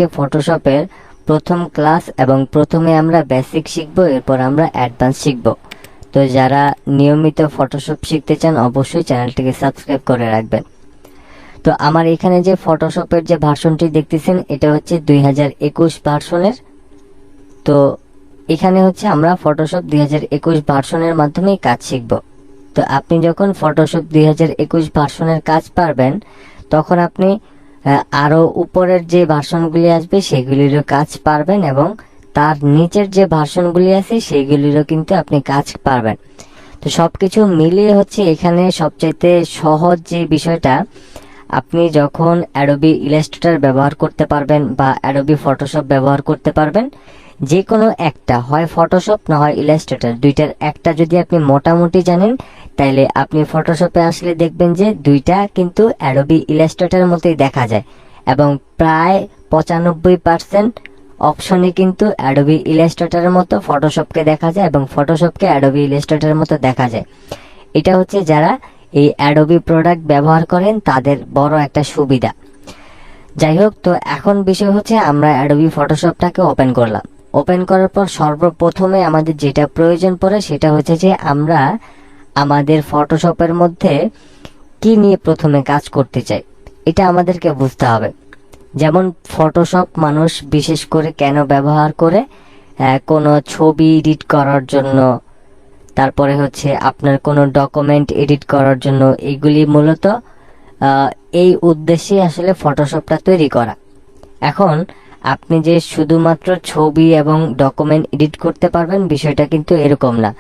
আজকে ফটোশপের প্রথম ক্লাস এবং প্রথমে আমরা বেসিক শিখব, এরপর আমরা অ্যাডভান্স শিখব। তো যারা নিয়মিত ফটোশপ শিখতে চান অবশ্যই চ্যানেলটিকে সাবস্ক্রাইব করে রাখবেন। তো আমার এখানে যে ফটোশপের যে ভার্সনটি দেখতেছেন এটা হচ্ছে 2021 ভার্সনের। তো এখানে হচ্ছে আমরা ফটোশপ 2021 ভার্সনের মাধ্যমেই কাজ শিখব। তো আপনি যখন ফটোশপ 2021 ভার্সনের কাজ পারবেন তখন আপনি আরো উপরের যে ভার্সনগুলি আসবে সেগুলিরও কাজ পারবেন এবং তার নিচের যে ভার্সনগুলি আছে সেগুলিরও কিন্তু আপনি কাজ পারবেন। তো সবকিছু মিলিয়ে হচ্ছে এখানে সবচাইতে সহজ যে বিষয়টা, আপনি যখন অ্যাডোবি ইলাস্ট্রেটর ব্যবহার করতে পারবেন বা অ্যাডোবি ফটোশপ ব্যবহার করতে পারবেন, যে কোনো একটা, হয় ফটোশপ না হয় ইলাস্ট্রেটর, দুইটার একটা যদি আপনি মোটামুটি জানেন তাইলে আপনি ফটোশপে আসলে দেখবেন যে দুইটা কিন্তু অ্যাডোবি ইলাস্ট্রেটরের মতোই দেখা যায় এবং প্রায় 95% অপশনে কিন্তু অ্যাডোবি ইলাস্ট্রেটরের মতো ফটোশপকে দেখা যায় এবং ফটোশপকে অ্যাডোবি ইলাস্ট্রেটরের মতো দেখা যায়। এটা হচ্ছে যারা এই অ্যাডোবি প্রোডাক্ট ব্যবহার করেন তাদের বড় একটা সুবিধা। যাই হোক, তো এখন বিষয় হচ্ছে আমরা অ্যাডোবি ফটোশপটাকে ওপেন করলাম। ওপেন করার পর সর্বপ্রথমে আমাদের যেটা প্রয়োজন পড়ে সেটা হচ্ছে যে আমরা আমাদের ফটোশপের মধ্যে কি নিয়ে প্রথমে কাজ করতে চাই এটা আমাদেরকে বুঝতে হবে। যেমন ফটোশপ মানুষ বিশেষ করে কেন ব্যবহার করে, কোনো ছবি এডিট করার জন্য, তারপরে হচ্ছে আপনার কোনো ডকুমেন্ট এডিট করার জন্য, এইগুলি মূলত এই উদ্দেশ্যে আসলে ফটোশপটা তৈরি করা। এখন আপনি যে শুধুমাত্র ছবি এবং ডকুমেন্ট এডিট করতে পারবেন বিষয়টা কিন্তু এরকম না।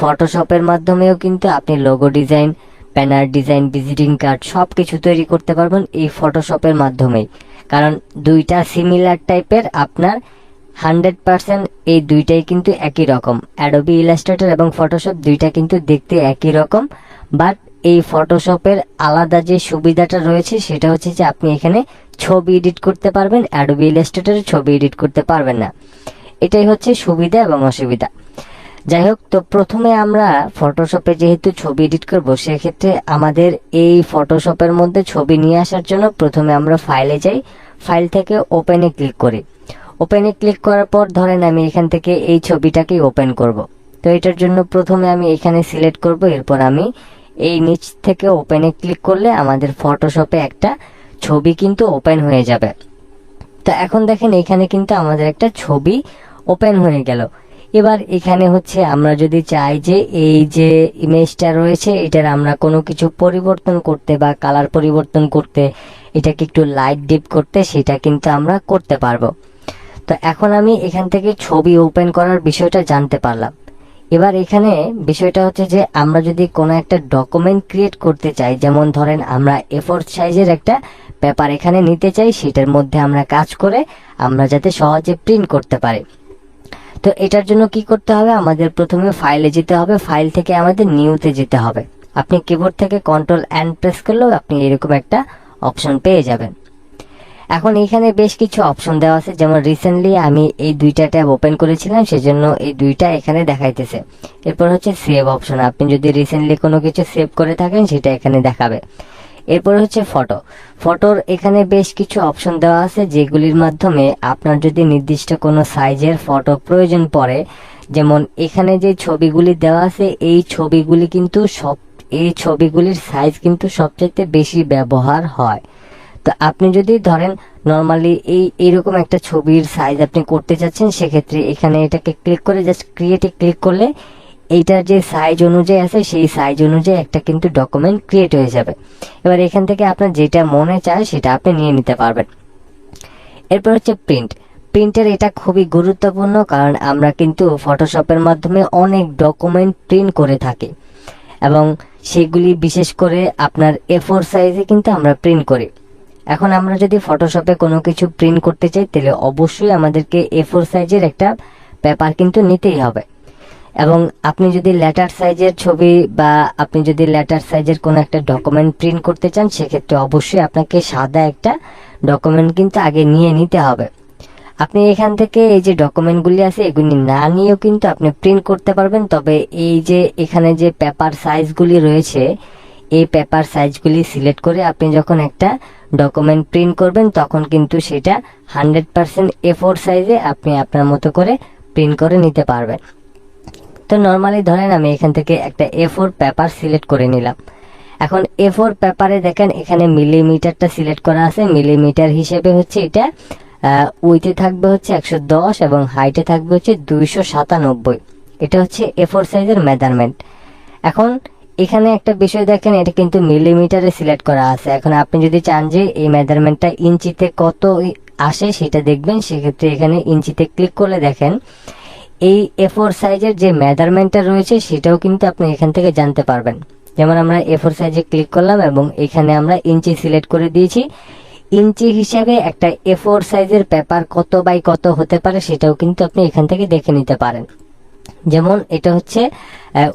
ফটোশপের মাধ্যমেও কিন্তু আপনি logo design, banner design, visiting card সব কিছু তৈরি করতে পারবেন এই ফটোশপের মাধ্যমেই। কারণ দুইটা সিমিলার টাইপের, আপনার 100% এই দুইটাই কিন্তু একই রকম। অ্যাডোবি ইলাস্ট্রেটর এবং ফটোশপ দুইটা কিন্তু দেখতে একই রকম, বাট এই ফটোশপের আলাদা যে সুবিধাটা রয়েছে সেটা হচ্ছে যে আপনি এখানে ছবি এডিট করতে পারবেন, অ্যাডোবি ইলাস্ট্রেটরে ছবি এডিট করতে পারবেন না। এটাই হচ্ছে সুবিধা এবং অসুবিধা। যাই হোক, তো প্রথমে আমরা ফটোশপে যেহেতু ছবি এডিট করব সেক্ষেত্রে আমাদের এই ফটোশপের মধ্যে ছবি নিয়ে আসার জন্য প্রথমে আমরা ফাইলে যাই, ফাইল থেকে ওপেনে ক্লিক করি। ওপেনে ক্লিক করার পর ধরেন আমি এখান থেকে এই ছবিটাকে ওপেন করব। তো এটার জন্য প্রথমে আমি এখানে সিলেক্ট করব, এরপর আমি এই নিচ থেকে ওপেনে ক্লিক করলে আমাদের ফটোশপে একটা ছবি কিন্তু ওপেন হয়ে যাবে। তো এখন দেখেন এখানে কিন্তু আমাদের একটা ছবি ওপেন হয়ে গেল। এবার এখানে হচ্ছে আমরা যদি চাই যে এই যে ইমেজটা রয়েছে এটার আমরা কোনো কিছু পরিবর্তন করতে বা কালার পরিবর্তন করতে, এটাকে একটু লাইট ডিপ করতে, সেটা কিন্তু আমরা করতে পারবো। তো এখন আমি এখান থেকে ছবি ওপেন করার বিষয়টা জানতে পারলাম। এবার এখানে বিষয়টা হচ্ছে যে আমরা যদি কোনো একটা ডকুমেন্ট ক্রিয়েট করতে চাই, যেমন ধরেন আমরা A4 সাইজের একটা পেপার এখানে নিতে চাই, সেটার মধ্যে আমরা কাজ করে আমরা যাতে সহজে প্রিন্ট করতে পারি। তো এটার জন্য কি করতে হবে, আমাদের প্রথমে ফাইলে যেতে হবে, ফাইল থেকে আমাদের নিউতে যেতে হবে। আপনি কিবোর্ড থেকে Ctrl+N প্রেস করলেও আপনি এরকম একটা অপশন পেয়ে যাবেন। এখন এখানে বেশ কিছু অপশন দেওয়া আছে, যেমন রিসেন্টলি আমি এই দুইটা ট্যাব ওপেন করেছিলাম সেজন্য এই দুইটা এখানে দেখাইতেছে। এরপর হচ্ছে সেভ অপশন, আপনি যদি রিসেন্টলি কোনো কিছু সেভ করে থাকেন সেটা এখানে দেখাবে। এরপর হচ্ছে ফটো, ফটোর এখানে বেশ কিছু অপশন দেওয়া আছে যেগুলির মাধ্যমে আপনার যদি নির্দিষ্ট কোনো সাইজের ফটো প্রয়োজন পড়ে, যেমন এখানে যে ছবিগুলি দেওয়া আছে এই ছবিগুলির সাইজ কিন্তু সবচেয়ে বেশি ব্যবহার হয়। তো আপনি যদি ধরেন নর্মালি এইরকম একটা ছবির সাইজ আপনি করতে চাচ্ছেন, সেক্ষেত্রে এখানে এটাকে ক্লিক করে জাস্ট ক্রিয়েটে ক্লিক করলে এইটার যে সাইজ অনুযায়ী আছে সেই সাইজ অনুযায়ী একটা কিন্তু ডকুমেন্ট ক্রিয়েট হয়ে যাবে। এবার এখান থেকে আপনার যেটা মনে চায় সেটা আপনি নিয়ে নিতে পারবেন। এরপর হচ্ছে প্রিন্টের এটা খুবই গুরুত্বপূর্ণ, কারণ আমরা কিন্তু ফটোশপের মাধ্যমে অনেক ডকুমেন্ট প্রিন্ট করে থাকি এবং সেগুলি বিশেষ করে আপনার A4 সাইজে কিন্তু আমরা প্রিন্ট করি। এখন আমরা যদি ফটোশপে কোনো কিছু প্রিন্ট করতে চাই তাহলে অবশ্যই আমাদেরকে A4 সাইজের একটা পেপার কিন্তু নিতেই হবে। এবং আপনি যদি লেটার সাইজের ছবি বা আপনি যদি লেটার সাইজের কোনো একটা ডকুমেন্ট প্রিন্ট করতে চান সেক্ষেত্রে অবশ্যই আপনাকে সাদা একটা ডকুমেন্ট কিন্তু আগে নিয়ে নিতে হবে। আপনি এখান থেকে এই যে ডকুমেন্টগুলি আছে এগুলি না নিয়েও কিন্তু আপনি প্রিন্ট করতে পারবেন, তবে এই যে এখানে যে পেপার সাইজগুলি রয়েছে এই পেপার সাইজগুলি সিলেক্ট করে আপনি যখন একটা ডকুমেন্ট প্রিন্ট করবেন তখন কিন্তু সেটা 100% A4 সাইজে আপনি আপনার মতো করে প্রিন্ট করে নিতে পারবেন। তো নর্মালি ধরেন আমি এখান থেকে একটা A4 পেপার সিলেক্ট করে নিলাম। এখন A4 পেপারে দেখেন এখানে মিলিমিটারটা সিলেক্ট করা আছে, মিলিমিটার হিসেবে হচ্ছে এটা উইথে থাকবে হচ্ছে 110 এবং হাইটে থাকবে হচ্ছে 297। এটা হচ্ছে A4 সাইজের মেজারমেন্ট। এখন এখানে একটা বিষয় দেখেন, এটা কিন্তু মিলিমিটারে সিলেক্ট করা আছে। এখন আপনি যদি চান যে এই মেজারমেন্টটা ইঞ্চিতে কত আসে সেটা দেখবেন, সেক্ষেত্রে এখানে ইঞ্চিতে ক্লিক করলে দেখেন এই A4 সাইজের যে মেজারমেন্টটা রয়েছে সেটাও কিন্তু আপনি এখান থেকে জানতে পারবেন। যেমন আমরা A4 সাইজে ক্লিক করলাম এবং এখানে আমরা ইঞ্চি সিলেক্ট করে দিয়েছি। ইঞ্চি হিসাবে একটা A4 সাইজের পেপার কত বাই কত হতে পারে সেটাও কিন্তু আপনি এখান থেকে দেখে নিতে পারেন। যেমন এটা হচ্ছে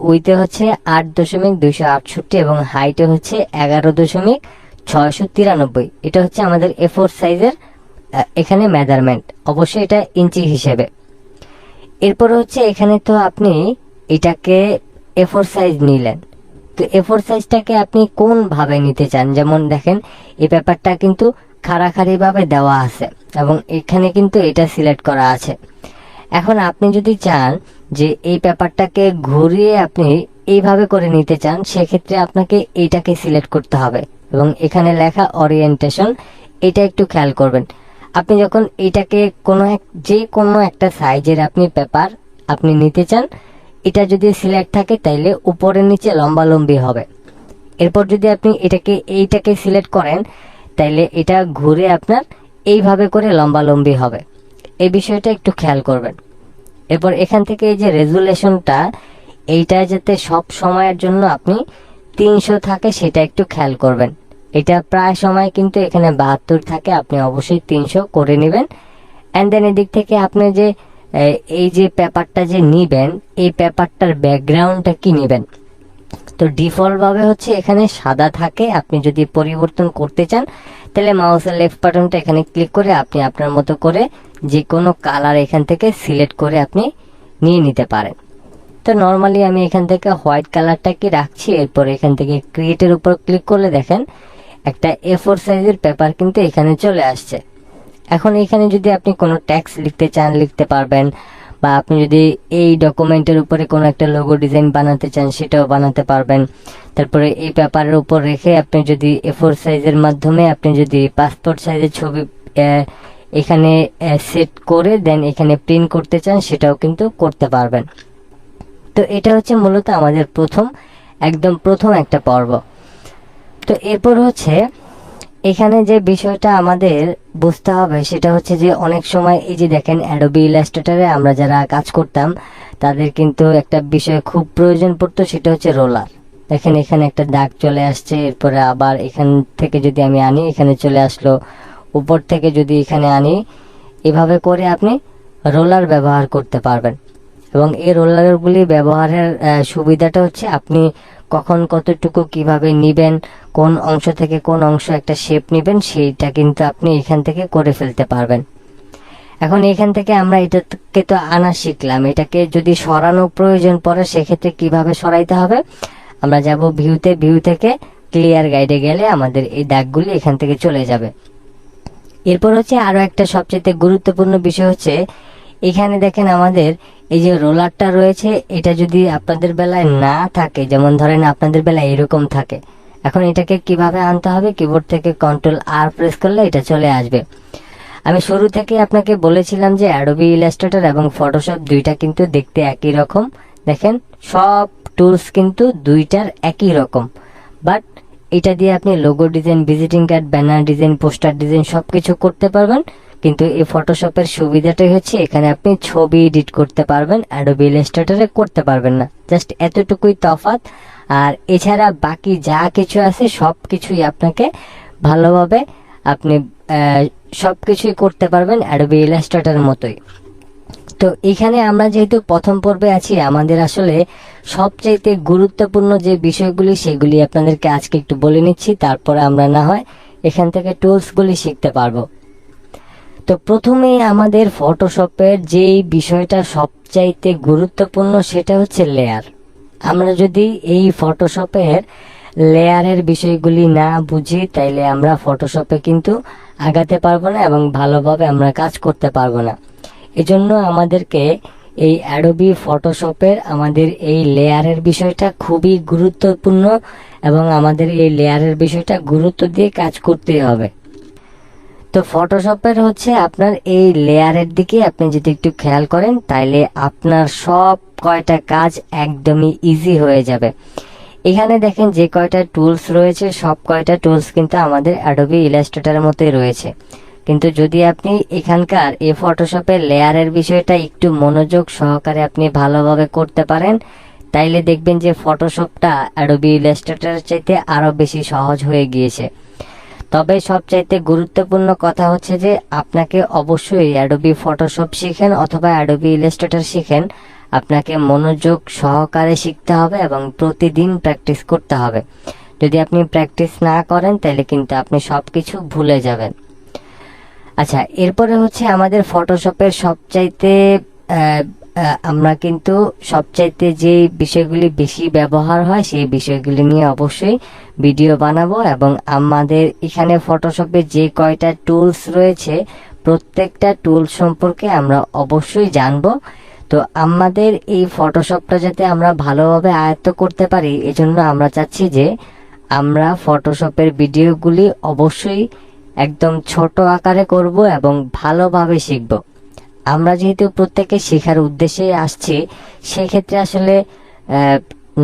উইথে হচ্ছে 8.268 এবং হাইটে হচ্ছে 11.693। এটা হচ্ছে আমাদের A4 সাইজের এখানে মেজারমেন্ট, অবশ্যই এটা ইঞ্চি হিসেবে। এরপর হচ্ছে এখানে তো আপনি এটাকে A4 সাইজ নিলেন, তো A4 সাইজটাকে আপনি কোন ভাবে নিতে চান। যেমন দেখেন এই পেপারটা কিন্তু খাড়াখাড়ি ভাবে দেওয়া আছে এবং এখানে কিন্তু এটা সিলেক্ট করা আছে। এখন আপনি যদি চান যে এই পেপারটাকে ঘুরিয়ে আপনি এইভাবে করে নিতে চান, সেক্ষেত্রে আপনাকে এইটাকে সিলেক্ট করতে হবে এবং এখানে লেখা ওরিয়েন্টেশন, এটা একটু খেয়াল করবেন। আপনি যখন এটাকে যে কোনো একটা সাইজের আপনি পেপার আপনি নিতে চান, এটা যদি সিলেক্ট থাকে তাইলে উপরে নিচে লম্বালম্বি হবে। এরপর যদি আপনি এইটাকে সিলেক্ট করেন তাইলে এটা ঘুরে আপনার এইভাবে করে লম্বালম্বি হবে। এই বিষয়টা একটু খেয়াল করবেন। এরপর এখান থেকে এই যে রেজুলেশনটা, এইটা যাতে সব সময়ের জন্য আপনি 300 থাকে সেটা একটু খেয়াল করবেন। এটা প্রায় সময় কিন্তু এখানে 72 থাকে, আপনি অবশ্যই 300 করে নেবেন। অ্যান্ড দেন এদিক থেকে আপনি যে এই যে পেপারটা যে নিবেন, এই পেপারটার ব্যাকগ্রাউন্ডটা কি নিবেন। তো ডিফল্ট ভাবে হচ্ছে এখানে সাদা থাকে। আপনি যদি পরিবর্তন করতে চান তাহলে মাউসের লেফট বাটনটা এখানে ক্লিক করে আপনি আপনার মতো করে যে কোনো কালার এখান থেকে সিলেক্ট করে আপনি নিয়ে নিতে পারেন। তো নর্মালি আমি এখান থেকে হোয়াইট কালারটাকে রাখছি। এরপর এখান থেকে ক্রিয়েটের উপর ক্লিক করলে দেখেন একটা A4 সাইজের পেপার কিন্তু এখানে চলে আসছে। এখন এখানে যদি আপনি কোনো টেক্সট লিখতে চান লিখতে পারবেন, বা আপনি যদি এই ডকুমেন্টের উপরে কোনো একটা লোগো ডিজাইন বানাতে চান সেটাও বানাতে পারবেন। তারপরে এই পেপারের উপর রেখে আপনি যদি A4 সাইজের মাধ্যমে আপনি যদি পাসপোর্ট সাইজের ছবি এখানে সেট করে দেন এখানে প্রিন্ট করতে চান সেটাও কিন্তু করতে পারবেন। তো এটা হচ্ছে মূলত আমাদের একদম প্রথম একটা পর্ব। তো এরপর হচ্ছে এখানে যে বিষয়টা আমাদের বুঝতে হবে সেটা হচ্ছে যে অনেক সময় এই যে দেখেন অ্যাডোবি ইলাস্ট্রেটরে আমরা যারা কাজ করতাম তাদের কিন্তু একটা বিষয় খুব প্রয়োজন পড়তো, সেটা হচ্ছে রোলার। দেখেন এখানে একটা দাগ চলে আসছে, এরপরে আবার এখান থেকে যদি আমি আনি এখানে চলে আসলো, উপর থেকে যদি এখানে আনি, এভাবে করে আপনি রোলার ব্যবহার করতে পারবেন। এবং এই রোলারগুলি ব্যবহারের সুবিধাটা হচ্ছে আপনি কখন কতটুকু কিভাবে নিবেন, কোন অংশ থেকে কোন অংশ একটা শেপ নিবেন সেইটা কিন্তু আপনি এখান থেকে করে ফেলতে পারবেন। এখন এখান থেকে আমরা এটাকে তো আনা শিখলাম, এটাকে যদি সরানো প্রয়োজন পড়ে সেক্ষেত্রে কিভাবে সরাইতে হবে আমরা যাব ভিউতে, ভিউ থেকে ক্লিয়ার গাইডে গেলে আমাদের এই দাগগুলি এখান থেকে চলে যাবে। এরপর হচ্ছে আরো একটা সবচেয়ে গুরুত্বপূর্ণ বিষয় হচ্ছে এখানে দেখেন আমাদের এই যে রোলারটা রয়েছে, এটা যদি আপনাদের বেলায় না থাকে, যেমন ধরেন আপনাদের বেলায় এরকম থাকে, এখন এটাকে কিভাবে আনতে হবে, কিবোর্ড থেকে Ctrl+R প্রেস করলে এটা চলে আসবে। আমি শুরু থেকে আপনাকে বলেছিলাম যে অ্যাডোবি ইলাস্ট্রেটর এবং ফটোশপ দুইটা কিন্তু দেখতে একই রকম। দেখেন সব টুলস কিন্তু দুইটার একই রকম, বাট এটা দিয়ে আপনি logo design, visiting card, banner design, poster design সবকিছু করতে পারবেন। কিন্তু এই ফটোশপের সুবিধাটাই হচ্ছে এখানে আপনি ছবি এডিট করতে পারবেন, অ্যাডোবি ইলাস্ট্রেটরে করতে পারবেন না, জাস্ট এতটুকুই তফাৎ। আর এছাড়া বাকি যা কিছু আছে সবকিছুই আপনাকে ভালোভাবে আপনি সবকিছুই করতে পারবেন অ্যাডোবি ইলাস্ট্রেটরের মতোই। তো এখানে আমরা যেহেতু প্রথম পর্বে আছি, আমাদের আসলে সবচাইতে গুরুত্বপূর্ণ যে বিষয়গুলি সেগুলি আপনাদেরকে আজকে একটু বলে নিচ্ছি, তারপরে আমরা না হয় এখান থেকে টুলসগুলি শিখতে পারবো। তো প্রথমে আমাদের ফটোশপের যেই বিষয়টা সবচাইতে গুরুত্বপূর্ণ সেটা হচ্ছে লেয়ার। আমরা যদি এই ফটোশপের লেয়ারের বিষয়গুলি না বুঝি তাইলে আমরা ফটোশপে কিন্তু আগাতে পারবো না এবং ভালোভাবে আমরা কাজ করতে পারবো না। এজন্য আমাদেরকে এই অ্যাডোবি ফটোশপের আমাদের এই লেয়ারের বিষয়টা খুবই গুরুত্বপূর্ণ এবং আমাদের এই লেয়ারের বিষয়টা গুরুত্ব দিয়ে কাজ করতে হবে। তো ফটোশপের হচ্ছে আপনার এই লেয়ারের দিকে আপনি যদি একটু খেয়াল করেন তাইলে আপনার সব কয়টা কাজ একদমই ইজি হয়ে যাবে। এখানে দেখেন যে কয়টা টুলস রয়েছে সব কয়টা টুলস কিন্তু আমাদের অ্যাডোবি ইলাস্ট্রেটরের মতোই রয়েছে, কিন্তু যদি আপনি এখানকার এই ফটোশপের লেয়ারের বিষয়টা একটু মনোযোগ সহকারে আপনি ভালোভাবে করতে পারেন তাইলে দেখবেন যে ফটোশপটা অ্যাডোবি ইলাস্ট্রেটরের চাইতে আরো বেশি সহজ হয়ে গিয়েছে। তবে সবচাইতে গুরুত্বপূর্ণ কথা হচ্ছে যে আপনাকে অবশ্যই অ্যাডোবি ফটোশপ শিখেন অথবা অ্যাডোবি ইলাস্ট্রেটর শিখেন, আপনাকে মনোযোগ সহকারে শিখতে হবে এবং প্রতিদিন প্র্যাকটিস করতে হবে। যদি আপনি প্র্যাকটিস না করেন তাহলে কিন্তু আপনি সবকিছু ভুলে যাবেন। আচ্ছা, এরপরে হচ্ছে আমাদের ফটোশপের সবচাইতে আমরা কিন্তু সবচাইতে যে বিষয়গুলি বেশি ব্যবহার হয় সেই বিষয়গুলি নিয়ে অবশ্যই ভিডিও বানাবো এবং আমাদের এখানে ফটোশপে যে কয়টা টুলস রয়েছে প্রত্যেকটা টুল সম্পর্কে আমরা অবশ্যই জানবো। তো আমাদের এই ফটোশপটা যাতে আমরা ভালোভাবে আয়ত্ত করতে পারি এজন্য আমরা চাচ্ছি যে আমরা ফটোশপের ভিডিওগুলি অবশ্যই একদম ছোট আকারে করব এবং ভালোভাবে শিখব। আমরা যেহেতু প্রত্যেকে শেখার উদ্দেশ্যে আসছি সেক্ষেত্রে আসলে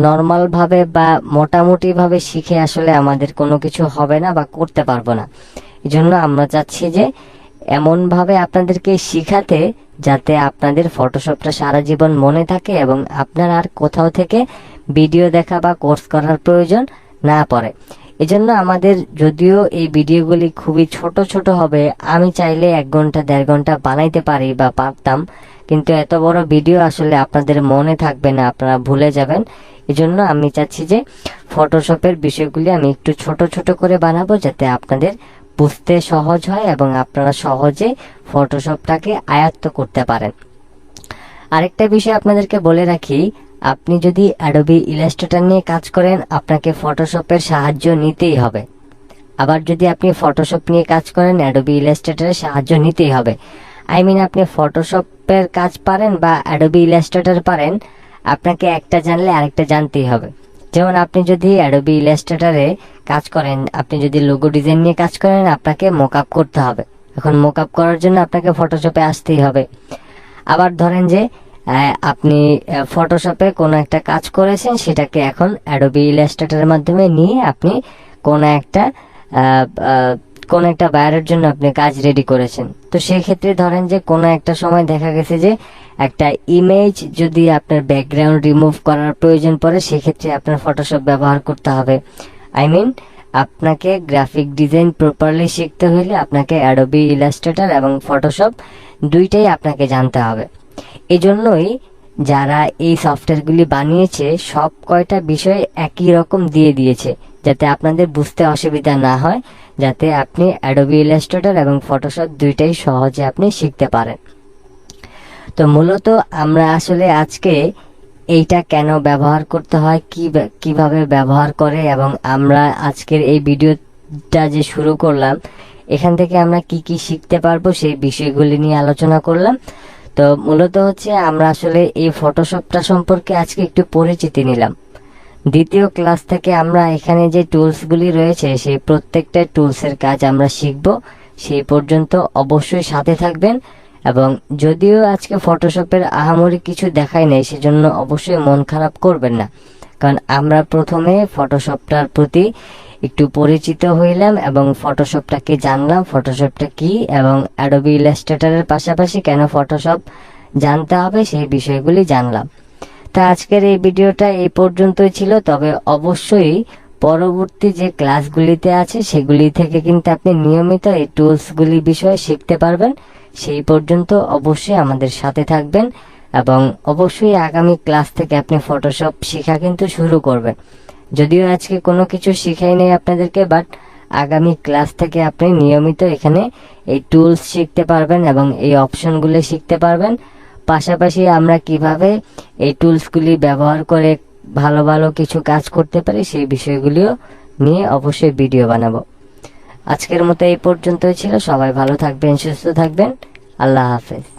নর্মাল ভাবে বা মোটামুটি ভাবে শিখে আসলে আমাদের কোনো কিছু হবে না বা করতে পারবো না। এজন্য আমরা চাচ্ছি যে এমন ভাবে আপনাদেরকে শিখাতে যাতে আপনাদের ফটোশপটা সারা জীবন মনে থাকে এবং আপনার আর কোথাও থেকে ভিডিও দেখা বা কোর্স করার প্রয়োজন না পড়ে। এজন্য আমাদের যদিও এই ভিডিওগুলি খুবই ছোট ছোট হবে, আমি চাইলে 1 ঘন্টা 1.5 ঘন্টা বানাইতে পারি বা পারতাম, কিন্তু এত বড় ভিডিও আসলে আপনাদের মনে থাকবে না, আপনারা ভুলে যাবেন। এজন্য আমি চাচ্ছি যে ফটোশপের বিষয়গুলি আমি একটু ছোট ছোট করে বানাবো যাতে আপনাদের বুঝতে সহজ হয় এবং আপনারা সহজে ফটোশপটাকে আয়ত্ত করতে পারেন। আরেকটা বিষয় আপনাদেরকে বলে রাখি, আপনি যদি অ্যাডোবি ইলাস্ট্রেটর নিয়ে কাজ করেন আপনাকে ফটোশপের সাহায্য নিতেই হবে। আবার যদি আপনি ফটোশপ নিয়ে কাজ করেন অ্যাডোবি ইলাস্ট্রেটরের সাহায্য নিতেই হবে। আপনি ফটোশপের কাজ পারেন বা অ্যাডোবি ইলাস্ট্রেটর পারেন, আপনাকে একটা জানলে আরেকটা জানতেই হবে। যেমন আপনি যদি অ্যাডোবি ইলাস্ট্রেটরে কাজ করেন, আপনি যদি লোগো ডিজাইন নিয়ে কাজ করেন আপনাকে মকআপ করতে হবে। এখন মকআপ করার জন্য আপনাকে ফটোশপে আসতেই হবে। আবার ধরেন যে আপনি ফটোশপে কোনো একটা কাজ করেছেন সেটাকে এখন অ্যাডোবি ইলাস্ট্রেটরের মাধ্যমে নিয়ে আপনি কোনো একটা বায়ারের জন্য আপনি কাজ রেডি করেছেন। তো সেই ক্ষেত্রে ধরেন যে কোনো একটা সময় দেখা গেছে যে একটা ইমেজ যদি আপনার ব্যাকগ্রাউন্ড রিমুভ করার প্রয়োজন পড়ে সেক্ষেত্রে আপনার ফটোশপ ব্যবহার করতে হবে। আপনাকে গ্রাফিক ডিজাইন প্রপারলি শিখতে হলে আপনাকে অ্যাডোবি ইলাস্ট্রেটর এবং ফটোশপ দুইটাই আপনাকে জানতে হবে। এজন্যই যারা এই সফটওয়্যারগুলি বানিয়েছে সব কয়টা বিষয় একই রকম দিয়ে দিয়েছে যাতে আপনাদের বুঝতে অসুবিধা না হয়, যাতে আপনি অ্যাডোবি ইলাস্ট্রেটর এবং ফটোশপ দুইটাই সহজে আপনি শিখতে পারেন। তো মূলত আমরা আসলে আজকে এইটা কেন ব্যবহার করতে হয়, কিভাবে ব্যবহার করে এবং আমরা আজকের এই ভিডিওটা যে শুরু করলাম এখান থেকে আমরা কি কি শিখতে পারবো সেই বিষয়গুলি নিয়ে আলোচনা করলাম। তো মূলত হচ্ছে আমরা আসলে এই ফটোশপটা সম্পর্কে আজকে একটু পরিচিতি নিলাম। দ্বিতীয় ক্লাস থেকে আমরা এখানে যে টুলসগুলি রয়েছে সেই প্রত্যেকটা টুলসের কাজ আমরা শিখব। সেই পর্যন্ত অবশ্যই সাথে থাকবেন এবং যদিও আজকে ফটোশপের আহামরি কিছু দেখাই নাই সেজন্য অবশ্যই মন খারাপ করবেন না, কারণ আমরা প্রথমে ফটোশপটার প্রতি একটু পরিচিত হইলাম এবং ফটোশপটাকে জানলাম ফটোশপটা কি এবং অ্যাডোবি ইলাস্ট্রেটরের পাশাপাশি কেন ফটোশপ জানতে হবে সেই বিষয়গুলি জানলাম। তা আজকের এই ভিডিওটা এই পর্যন্তই ছিল, তবে অবশ্যই পরবর্তী যে ক্লাসগুলিতে আছে সেগুলি থেকে কিন্তু আপনি নিয়মিত এই টুলসগুলি বিষয়ে শিখতে পারবেন। সেই পর্যন্ত অবশ্যই আমাদের সাথে থাকবেন এবং অবশ্যই আগামী ক্লাস থেকে আপনি ফটোশপ শেখা কিন্তু শুরু করবেন। যদিও আজকে কোনো কিছু শিখাই নেই আপনাদেরকে, বাট আগামী ক্লাস থেকে আপনি নিয়মিত এখানে এই টুলস শিখতে পারবেন এবং এই অপশনগুলো শিখতে পারবেন। পাশাপাশি আমরা কিভাবে এই টুলসগুলি ব্যবহার করে ভালো ভালো কিছু কাজ করতে পারি সেই বিষয়গুলিও নিয়ে অবশ্যই ভিডিও বানাবো। আজকের মতো এই পর্যন্তই ছিল। সবাই ভালো থাকবেন, সুস্থ থাকবেন। আল্লাহ হাফেজ।